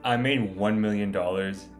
I made $1 million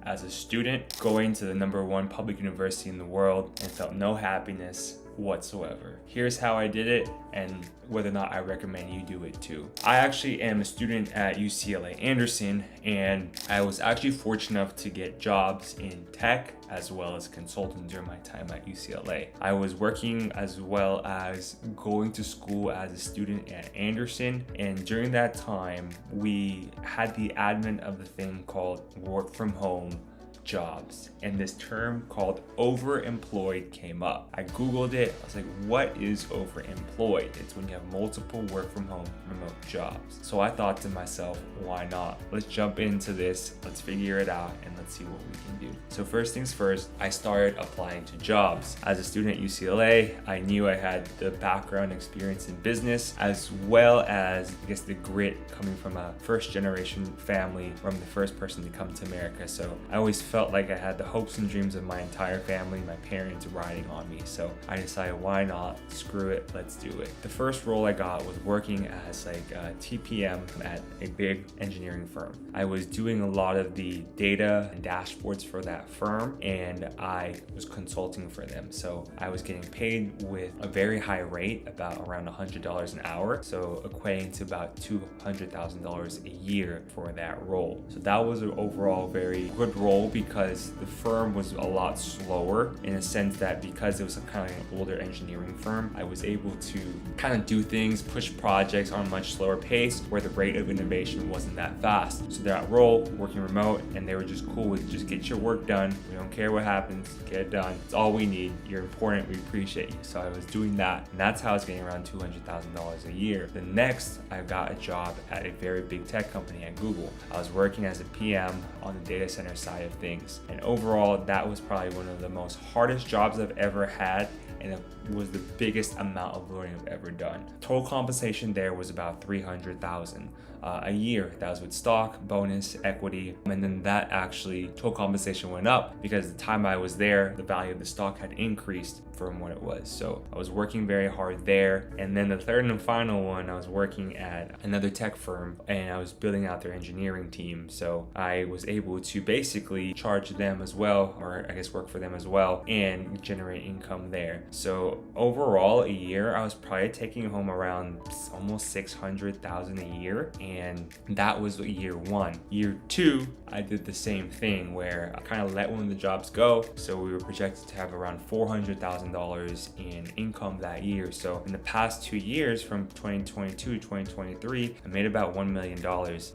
as a student going to the #1 public university in the world and felt no happiness whatsoever. Here's how I did it and whether or not I recommend you do it too. I actually am a student at UCLA Anderson, and I was actually fortunate enough to get jobs in tech as well as consulting during my time at UCLA. I was working as well as going to school as a student at Anderson, and during that time we had the advent of the thing called work from home jobs, and this term called overemployed came up. I googled it. I was like, what is overemployed? It's when you have multiple work from home remote jobs. So I thought to myself, why not? Let's jump into this, let's figure it out, and let's see what we can do. So first things first, I started applying to jobs. As a student at UCLA, I knew I had the background experience in business as well as, I guess, the grit coming from a first generation family. I'm the first person to come to America, so I always felt like I had the hopes and dreams of my entire family, my parents riding on me. So I decided, why not? Screw it, let's do it. The first role I got was working as like a TPM at a big engineering firm. I was doing a lot of the data and dashboards for that firm, and I was consulting for them. So I was getting paid with a very high rate, about around $100 an hour. So equating to about $200,000 a year for that role. So that was an overall very good role, because the firm was a lot slower in a sense that because it was a kind of an older engineering firm, I was able to kind of do things, push projects on a much slower pace where the rate of innovation wasn't that fast. So that role, working remote, and they were just cool with just get your work done. We don't care what happens, get it done. It's all we need. You're important, we appreciate you. So I was doing that, and that's how I was getting around $200,000 a year. The next, I got a job at a very big tech company at Google. I was working as a PM on the data center side of things. And overall, that was probably one of the most hardest jobs I've ever had, and it was the biggest amount of learning I've ever done. Total compensation there was about $300,000 a year. That was with stock, bonus, equity, and then that actually total compensation went up because the time I was there, the value of the stock had increased from what it was. So I was working very hard there. And then the third and final one, I was working at another tech firm, and I was building out their engineering team. So I was able to basically charge them as well, or I guess work for them as well, and generate income there. So overall, a year, I was probably taking home around almost $600,000 a year. And that was year one. Year two, I did the same thing where I kind of let one of the jobs go. So we were projected to have around $400,000 in income that year. So in the past 2 years, from 2022 to 2023, I made about $1 million.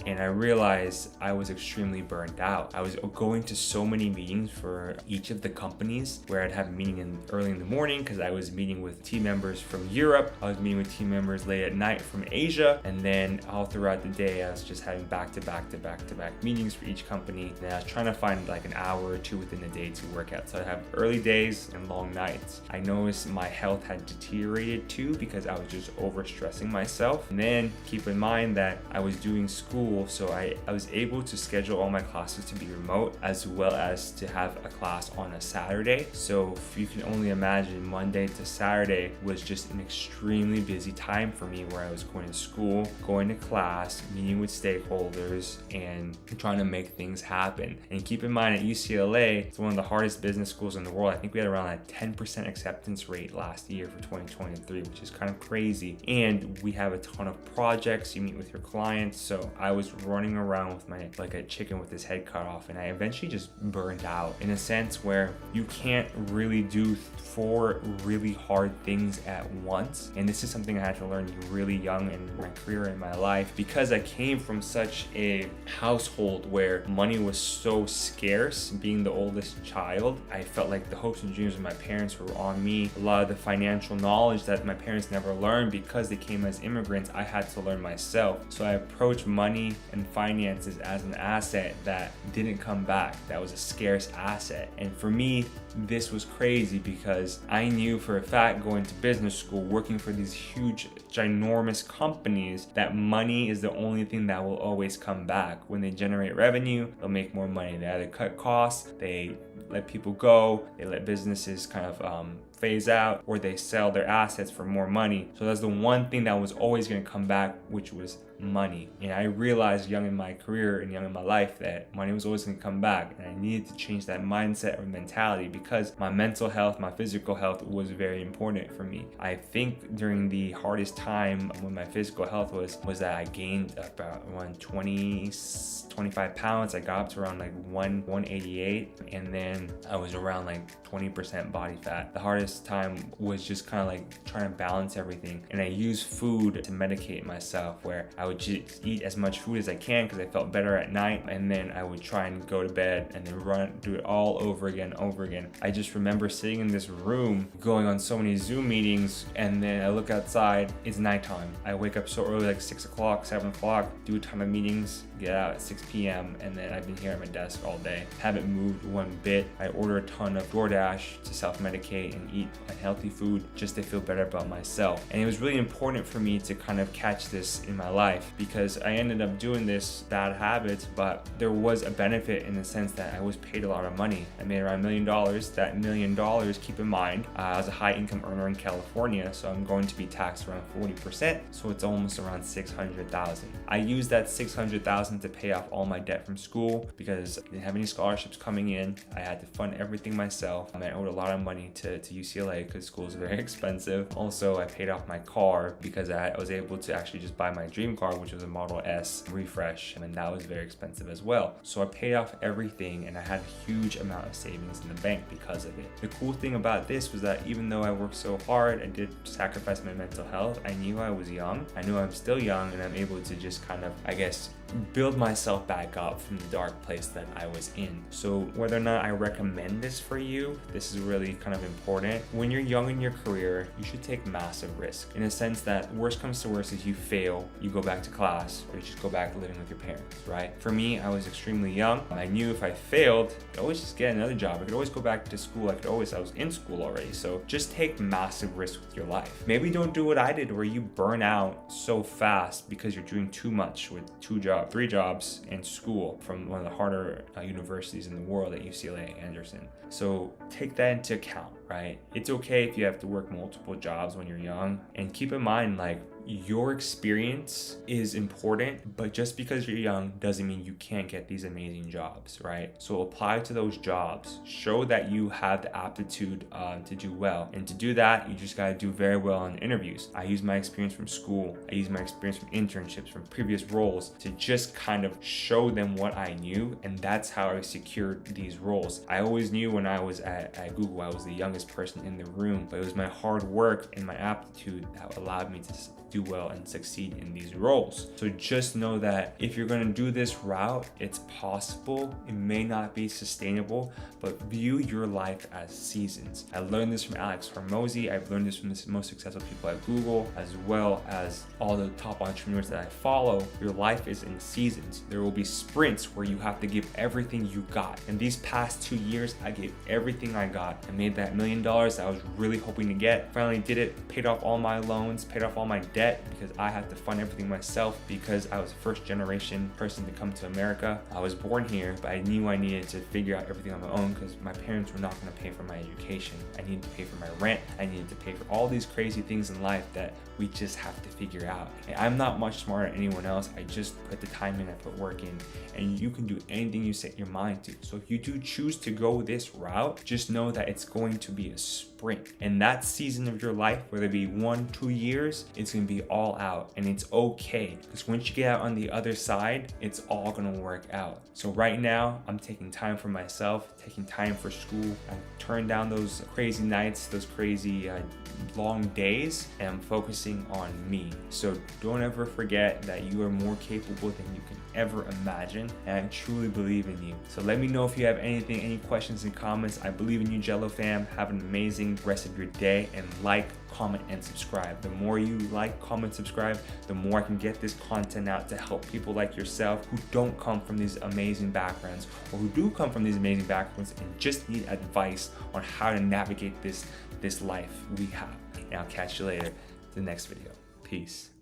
And I realized I was extremely burned out. I was going to so many meetings for each of the companies where I'd have a meeting early in the morning because I was meeting with team members from Europe. I was meeting with team members late at night from Asia. And then all throughout the day, I was just having back-to-back meetings for each company. And I was trying to find like an hour or two within the day to work out. So I'd have early days and long nights. I noticed my health had deteriorated too because I was just overstressing myself. And then keep in mind that I was doing school, so I was able to schedule all my classes to be remote as well as to have a class on a Saturday. So if you can only imagine, Monday to Saturday was just an extremely busy time for me where I was going to school, going to class, meeting with stakeholders, and trying to make things happen. And keep in mind, at UCLA, it's one of the hardest business schools in the world. I think we had around a 10% acceptance rate last year for 2023, which is kind of crazy. And we have a ton of projects. You meet with your clients. So I was running around with my, like a chicken with his head cut off, and I eventually just burned out in a sense where you can't really do 4 really hard things at once. And this is something I had to learn really young in my career, in my life, because I came from such a household where money was so scarce. Being the oldest child, I felt like the hopes and dreams of my parents were on me. A lot of the financial knowledge that my parents never learned because they came as immigrants, I had to learn myself. So I approached money and finances as an asset that didn't come back. That was a scarce asset. And for me, this was crazy because I knew for a fact, going to business school, working for these huge, ginormous companies, that money is the only thing that will always come back. When they generate revenue, they'll make more money. They either cut costs, they let people go, they let businesses kind of phase out, or they sell their assets for more money. So that's the one thing that was always going to come back, which was money. And I realized young in my career and young in my life that money was always going to come back, and I needed to change that mindset or mentality because my mental health, my physical health was very important for me. I think during the hardest time when my physical health was that I gained about 25 pounds. I got up to around like 188, and then I was around like 20% body fat. The hardest time was just kind of like trying to balance everything, and I used food to medicate myself, where I would just eat as much food as I can because I felt better at night, and then I would try and go to bed and then do it all over again. I just remember sitting in this room going on so many Zoom meetings, and then I look outside, it's nighttime. I wake up so early, like 6 o'clock, 7 o'clock, do a ton of meetings, get out at 6 p.m. and then I've been here at my desk all day. Haven't moved one bit. I order a ton of DoorDash to self-medicate and eat unhealthy food just to feel better about myself. And it was really important for me to kind of catch this in my life, because I ended up doing this bad habits, but there was a benefit in the sense that I was paid a lot of money. I made around $1 million. That $1 million, keep in mind, I was a high income earner in California, so I'm going to be taxed around 40%, so it's almost around $600,000. I used that $600,000 to pay off all my debt from school because I didn't have any scholarships coming in. I had to fund everything myself. I owed a lot of money to UCLA because school is very expensive. Also, I paid off my car because I was able to actually just buy my dream car, which was a Model S refresh, and that was very expensive as well. So I paid off everything, and I had a huge amount of savings in the bank because of it. The cool thing about this was that even though I worked so hard, I did sacrifice my mental health. I knew I was young. I knew I'm still young, and I'm able to just kind of, I guess, build myself back up from the dark place that I was in. So whether or not I recommend this for you, this is really kind of important. When you're young in your career, you should take massive risk, in a sense that worst comes to worst is you fail, you go back to class, or you just go back living with your parents, right? For me, I was extremely young. I knew if I failed, I could always just get another job. I could always go back to school. I was in school already. So just take massive risks with your life. Maybe don't do what I did, where you burn out so fast because you're doing too much with 3 jobs and school from one of the harder universities in the world at UCLA Anderson. So take that into account, right? It's okay if you have to work multiple jobs when you're young, and keep in mind, like, your experience is important, but just because you're young doesn't mean you can't get these amazing jobs, right? So apply to those jobs, show that you have the aptitude to do well. And to do that, you just got to do very well on interviews. I use my experience from school. I use my experience from internships, from previous roles, to just kind of show them what I knew. And that's how I secured these roles. I always knew when I was at Google, I was the youngest person in the room, but it was my hard work and my aptitude that allowed me to do well and succeed in these roles. So just know that if you're going to do this route, it's possible. It may not be sustainable, but view your life as seasons. I learned this from Alex Hormozy. I've learned this from the most successful people at Google, as well as all the top entrepreneurs that I follow. Your life is in seasons. There will be sprints where you have to give everything you got. In these past 2 years, I gave everything I got. I made that $1 million that I was really hoping to get. Finally did it, paid off all my loans, paid off all my debt, because I had to fund everything myself because I was a first generation person to come to America. I was born here, but I knew I needed to figure out everything on my own because my parents were not going to pay for my education. I needed to pay for my rent. I needed to pay for all these crazy things in life that we just have to figure out. And I'm not much smarter than anyone else. I just put the time in, I put work in, and you can do anything you set your mind to. So if you do choose to go this route, just know that it's going to be a sprint. And that season of your life, whether it be 1-2 years, it's going to be all out, and it's okay, because once you get out on the other side, it's all going to work out. So right now, I'm taking time for myself, taking time for school. I turned down those crazy nights, those crazy long days, and I'm focusing on me. So don't ever forget that you are more capable than you can ever imagine, and I truly believe in you. So let me know if you have anything, any questions and comments. I believe in you, Jello fam. Have an amazing rest of your day, and like, comment, and subscribe. The more you like, comment, subscribe, the more I can get this content out to help people like yourself who don't come from these amazing backgrounds, or who do come from these amazing backgrounds and just need advice on how to navigate this life we have. And I'll catch you later in the next video. Peace.